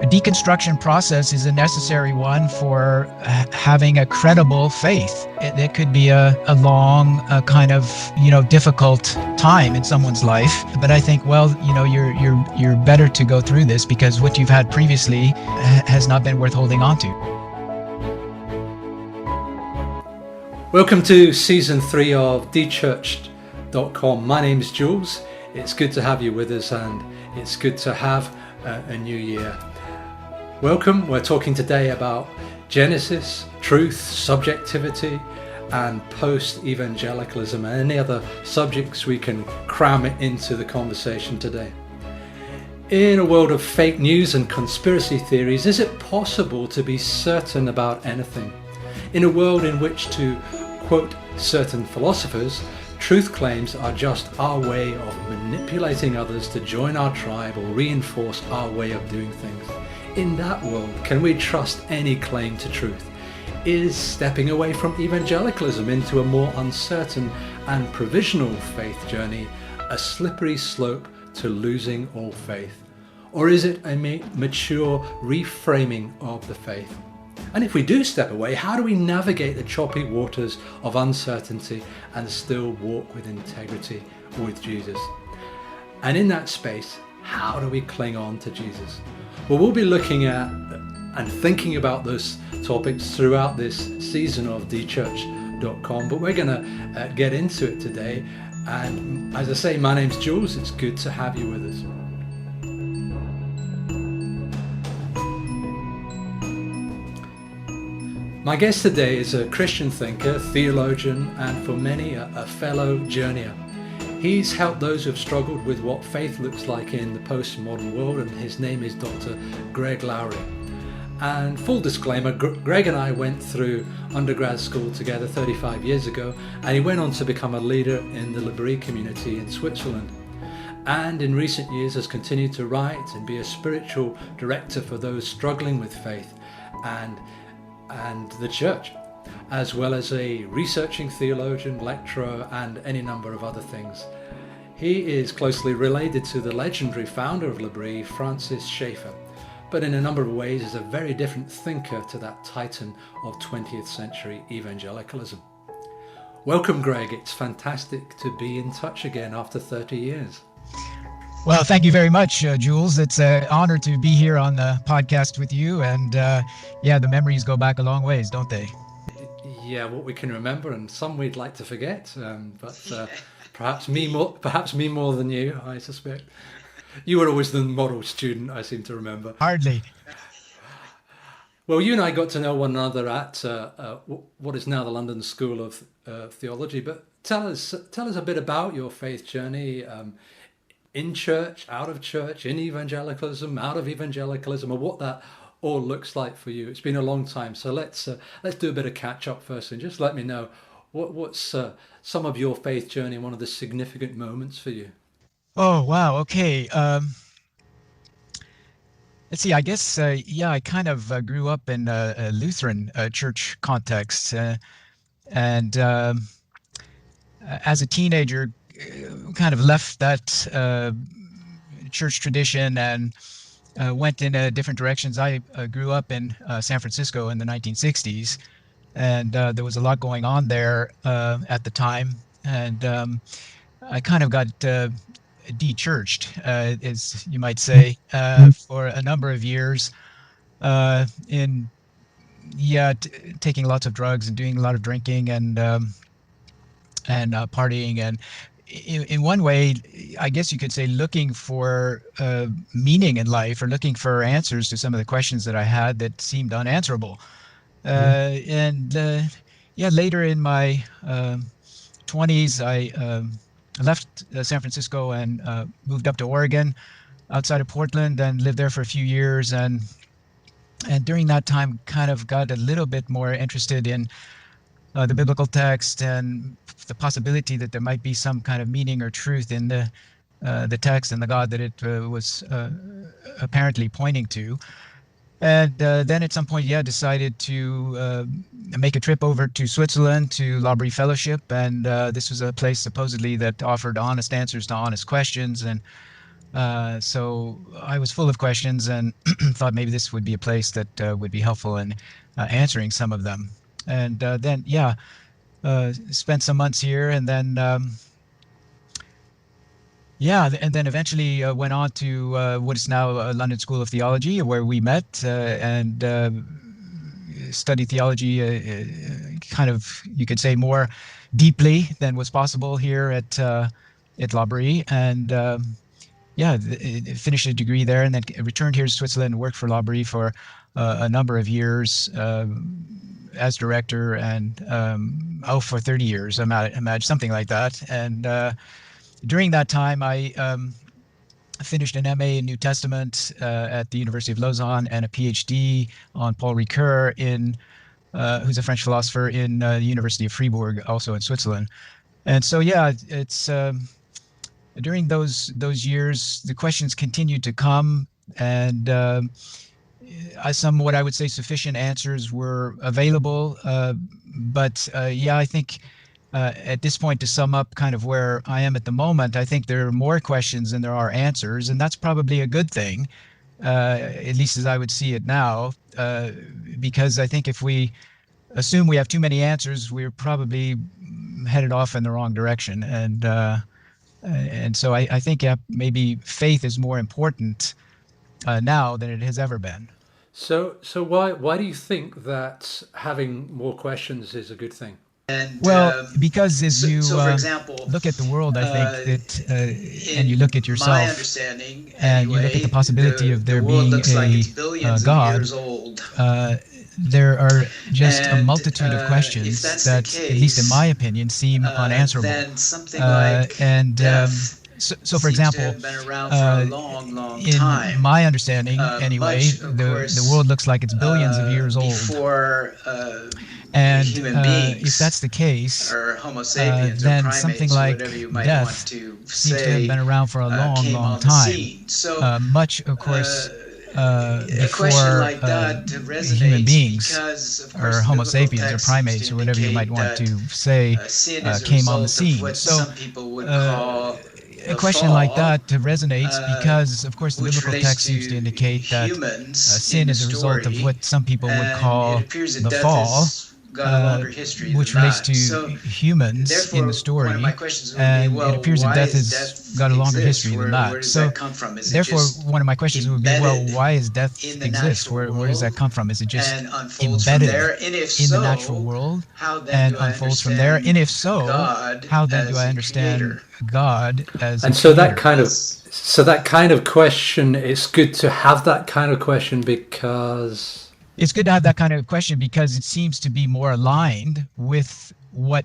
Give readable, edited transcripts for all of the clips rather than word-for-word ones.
deconstruction process is a necessary one for having a credible faith. It could be a long, kind of, difficult time in someone's life. But I think, you're better to go through this because what you've had previously has not been worth holding on to. Welcome to season 3 of Dchurched.com. My name is Jules. It's good to have you with us, and it's good to have a new year. Welcome. We're talking today about Genesis, truth, subjectivity, and post-evangelicalism, and any other subjects we can cram it into the conversation today. In a world of fake news and conspiracy theories, is it possible to be certain about anything? In a world in which, to quote certain philosophers, truth claims are just our way of manipulating others to join our tribe or reinforce our way of doing things. In that world, can we trust any claim to truth? Is stepping away from evangelicalism into a more uncertain and provisional faith journey a slippery slope to losing all faith? Or is it a mature reframing of the faith? And if we do step away, how do we navigate the choppy waters of uncertainty and still walk with integrity with Jesus? And in that space, how do we cling on to Jesus? Well, we'll be looking at and thinking about those topics throughout this season of Dchurched.com, but we're going to get into it today. And as I say, my name's Jules. It's good to have you with us. My guest today is a Christian thinker, theologian, and for many a fellow journeyer. He's helped those who have struggled with what faith looks like in the postmodern world, and his name is Dr. Greg Laughery. And full disclaimer, Greg and I went through undergrad school together 35 years ago, and he went on to become a leader in the Libri community in Switzerland. And in recent years has continued to write and be a spiritual director for those struggling with faith and the church, as well as a researching theologian, lecturer, and any number of other things. He is closely related to the legendary founder of Libri, Francis Schaeffer, but in a number of ways is a very different thinker to that titan of 20th century evangelicalism. Welcome, Greg. It's fantastic to be in touch again after 30 years. Well, thank you very much, Jules. It's an honor to be here on the podcast with you. And the memories go back a long ways, don't they? Yeah, what we can remember, and some we'd like to forget. But perhaps me more than you, I suspect. You were always the model student, I seem to remember. Hardly. Well, you and I got to know one another at what is now the London School of Theology. But tell us a bit about your faith journey. In church, out of church, in evangelicalism, out of evangelicalism, or what that all looks like for you. It's been a long time, so let's do a bit of catch up first, and just let me know what's some of your faith journey, one of the significant moments for you. Oh wow, okay. Let's see. I guess I kind of grew up in a Lutheran church context, and as a teenager, kind of left that church tradition and went in different directions. I grew up in San Francisco in the 1960s, and there was a lot going on there at the time, and I kind of got dechurched, as you might say, for a number of years, taking lots of drugs and doing a lot of drinking and partying, and in one way, I guess you could say looking for meaning in life, or looking for answers to some of the questions that I had that seemed unanswerable. Later in my 20s, I left San Francisco and moved up to Oregon, outside of Portland, and lived there for a few years. And during that time, kind of got a little bit more interested in the biblical text and the possibility that there might be some kind of meaning or truth in the text and the God that it was apparently pointing to. And then at some point, decided to make a trip over to Switzerland to L'Abri Fellowship. And this was a place supposedly that offered honest answers to honest questions. And So I was full of questions and thought maybe this would be a place that would be helpful in answering some of them. And then, yeah, spent some months here, and then yeah, and then eventually went on to what is now London School of Theology, where we met and studied theology, kind of, you could say, more deeply than was possible here at Laughery, and yeah, finished a degree there, and then returned here to Switzerland and worked for Laughery for a number of years as director, and for 30 years, imagine something like that. And during that time, I finished an MA in New Testament at the University of Lausanne, and a PhD on Paul Ricoeur, who's a French philosopher, in the University of Fribourg, also in Switzerland. And so, yeah, it's during those years, the questions continued to come, and some, what I would say, sufficient answers were available. But yeah, I think at this point, to sum up kind of where I am at the moment, I think there are more questions than there are answers, and that's probably a good thing, at least as I would see it now, because I think if we assume we have too many answers, we're probably headed off in the wrong direction. And so I think maybe faith is more important now than it has ever been. So why do you think that having more questions is a good thing? And, well, because as you for example, look at the world, I think that, and you look at yourself, my understanding, and you look at the possibility of there being a God, there are just a multitude of questions that, at least in my opinion, seem unanswerable. Then something like so for example, in my understanding, anyway, the world looks like it's billions of years old. Before and human beings, if that's the case, or Homo sapiens, then or primates, something like death seems to have been around for a long time. So much, of course, a question like that human beings, because, of or Homo sapiens, or primates, or whatever you might want to say, came on the scene. So some people would call a question like that resonates because, of course, the biblical text seems to indicate that sin is a result of what some people would call the fall, which relates to humans in the story, and it appears that death has got a longer history than that. So, therefore, one of my questions would be, well, why does death exist? Where does that come from? Is it just embedded in the natural world and unfolds from there? And if so, how then do I understand God as and so that kind of question, it's good to have that kind of question because it's good to have that kind of question because it seems to be more aligned with what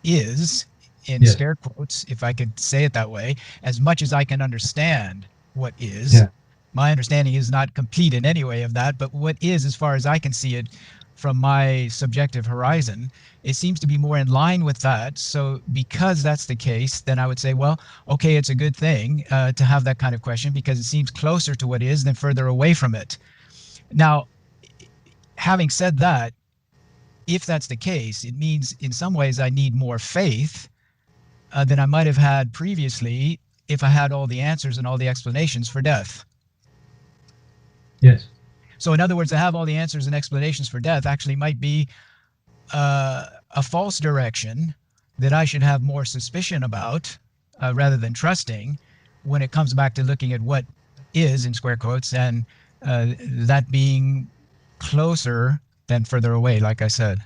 is, in scare quotes, if I could say it that way, as much as I can understand what is. Yeah. My understanding is not complete in any way of that, but what is, as far as I can see it from my subjective horizon, it seems to be more in line with that. So because that's the case, then I would say, well, okay, it's a good thing to have that kind of question because it seems closer to what is than further away from it. Now, having said that, if that's the case, it means in some ways I need more faith than I might have had previously if I had all the answers and all the explanations for death. Yes. So in other words, to have all the answers and explanations for death actually might be a false direction that I should have more suspicion about rather than trusting when it comes back to looking at what is, in square quotes, and that being closer than further away, like I said.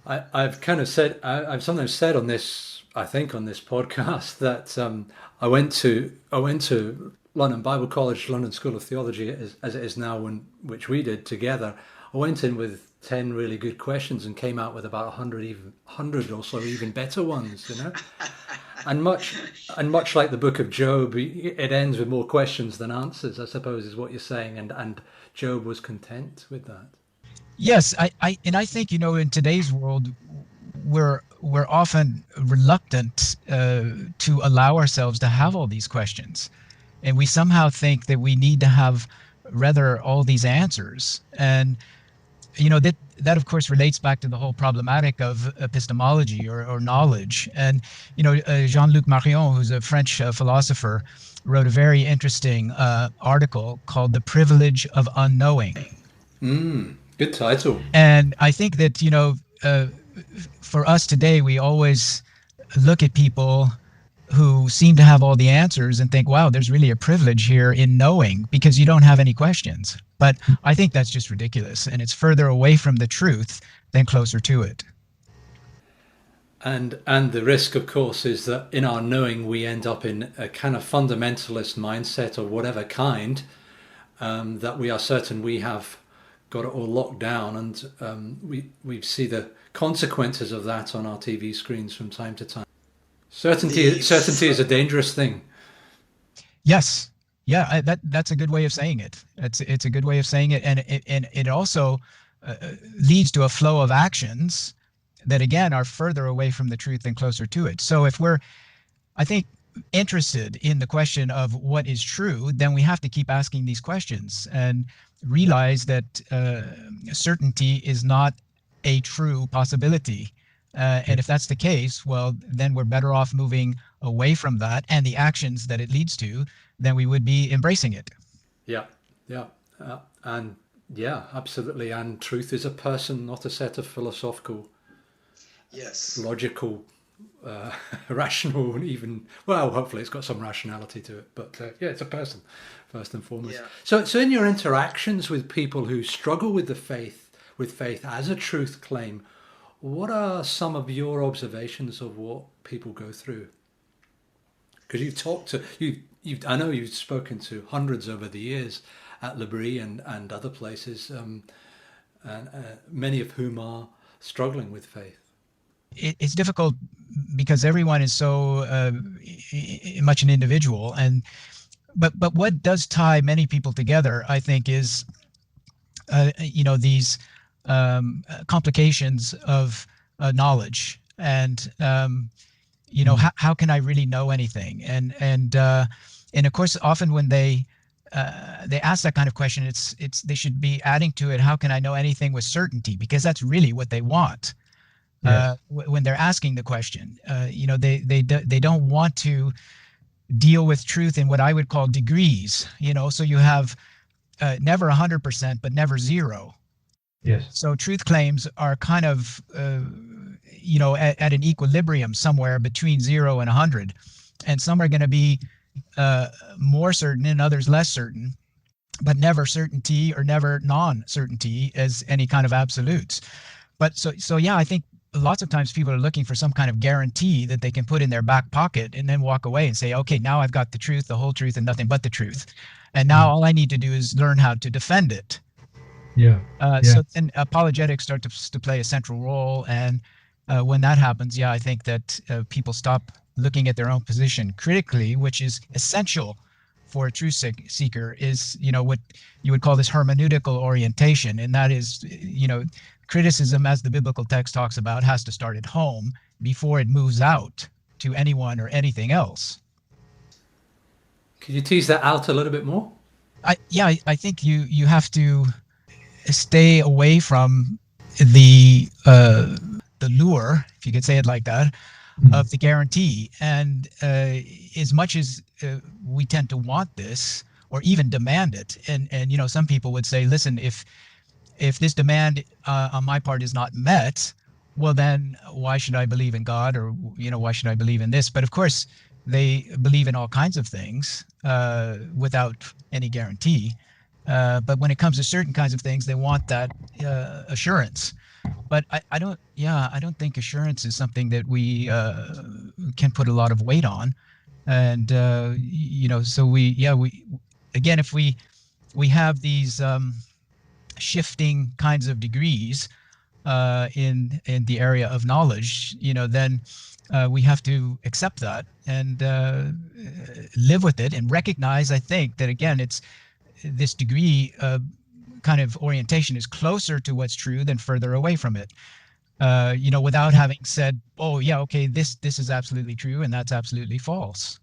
I've sometimes said on this, I think on this podcast, that I went to London Bible College, London School of Theology, as it is now, which we did together. I went in with 10 really good questions and came out with about 100 or so even better ones, you know. And much like the book of Job, it ends with more questions than answers, I suppose, is what you're saying. And Job was content with that. Yes, I think, in today's world, we're often reluctant to allow ourselves to have all these questions, and we somehow think that we need to have rather all these answers. And that that of course relates back to the whole problematic of epistemology or knowledge. And Jean-Luc Marion, who's a French philosopher, wrote a very interesting article called "The Privilege of Unknowing." Good title. And I think that for us today, we always look at people who seem to have all the answers and think, wow, there's really a privilege here in knowing, because you don't have any questions. But I think that's just ridiculous, and it's further away from the truth than closer to it. And the risk, of course, is that in our knowing we end up in a kind of fundamentalist mindset of whatever kind, that we are certain we have got it all locked down, and we see the consequences of that on our TV screens from time to time. Certainty is a dangerous thing. Yes, yeah, that's a good way of saying it. It's a good way of saying it, and it also leads to a flow of actions that again are further away from the truth and closer to it. So if we're, I think, interested in the question of what is true, then we have to keep asking these questions and realize that certainty is not a true possibility. And if that's the case, well, then we're better off moving away from that and the actions that it leads to than we would be embracing it. Yeah, absolutely. And truth is a person, not a set of philosophical, logical, rational, even, well, hopefully it's got some rationality to it, but it's a person first and foremost. Yeah. So in your interactions with people who struggle with faith as a truth claim, what are some of your observations of what people go through? Because you've talked to, I know you've spoken to hundreds over the years at L'Abri and other places, and many of whom are struggling with faith. It's difficult because everyone is so much an individual, but what does tie many people together, I think, is these complications of knowledge, and how can I really know anything? And of course, often when they ask that kind of question, it's they should be adding to it, how can I know anything with certainty? Because that's really what they want. Yes. When they're asking the question, they don't want to deal with truth in what I would call degrees. So you have never 100%, but never zero. Yes. So truth claims are kind of, at an equilibrium somewhere between 0 and 100, and some are going to be more certain and others less certain, but never certainty or never non-certainty as any kind of absolutes. But so yeah, I think lots of times people are looking for some kind of guarantee that they can put in their back pocket and then walk away and say, okay, now I've got the truth, the whole truth, and nothing but the truth. And now all I need to do is learn how to defend it. Yeah. So then apologetics start to play a central role. And when that happens, I think that people stop looking at their own position critically, which is essential for a truth seeker, is, what you would call this hermeneutical orientation. And that is, criticism, as the biblical text talks about, has to start at home before it moves out to anyone or anything else. Could you tease that out a little bit more? I think you have to stay away from the lure, if you could say it like that, of the guarantee. And as much as we tend to want this or even demand it, and some people would say, listen, if this demand on my part is not met, well, then why should I believe in God, or why should I believe in this? But of course, they believe in all kinds of things without any guarantee. But when it comes to certain kinds of things, they want that assurance. But I don't think assurance is something that we can put a lot of weight on. And so we again, if we have these shifting kinds of degrees in the area of knowledge, then we have to accept that and live with it and recognize, I think, that again, it's this degree kind of orientation is closer to what's true than further away from it. Without having said, oh yeah, okay, this is absolutely true and that's absolutely false.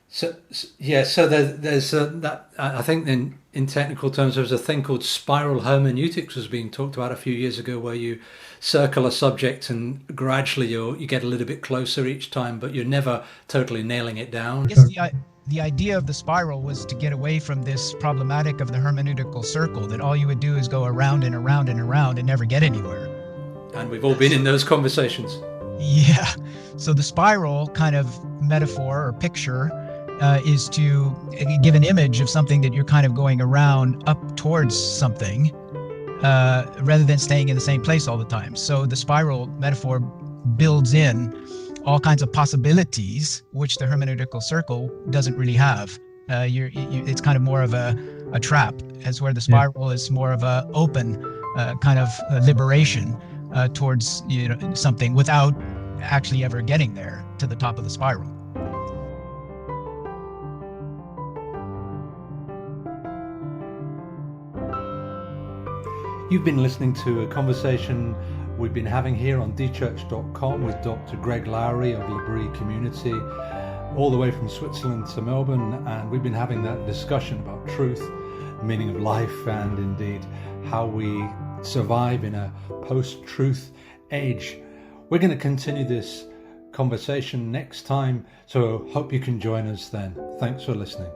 So there's that. I think in technical terms, there's a thing called spiral hermeneutics was being talked about a few years ago, where you circle a subject and gradually you get a little bit closer each time, but you're never totally nailing it down. I guess the idea of the spiral was to get away from this problematic of the hermeneutical circle, that all you would do is go around and around and around and never get anywhere. And we've all been in those conversations. Yeah. So the spiral kind of metaphor or picture is to give an image of something that you're kind of going around up towards something rather than staying in the same place all the time. So the spiral metaphor builds in all kinds of possibilities, which the hermeneutical circle doesn't really have. It's kind of more of a trap, as where the spiral is more of a open kind of liberation towards something without actually ever getting there to the top of the spiral. You've been listening to a conversation we've been having here on Dchurched.com with Dr. Greg Laughery of L'Abri Community, all the way from Switzerland to Melbourne, and we've been having that discussion about truth, meaning of life, and indeed how we survive in a post-truth age. We're going to continue this conversation next time, so hope you can join us then. Thanks for listening.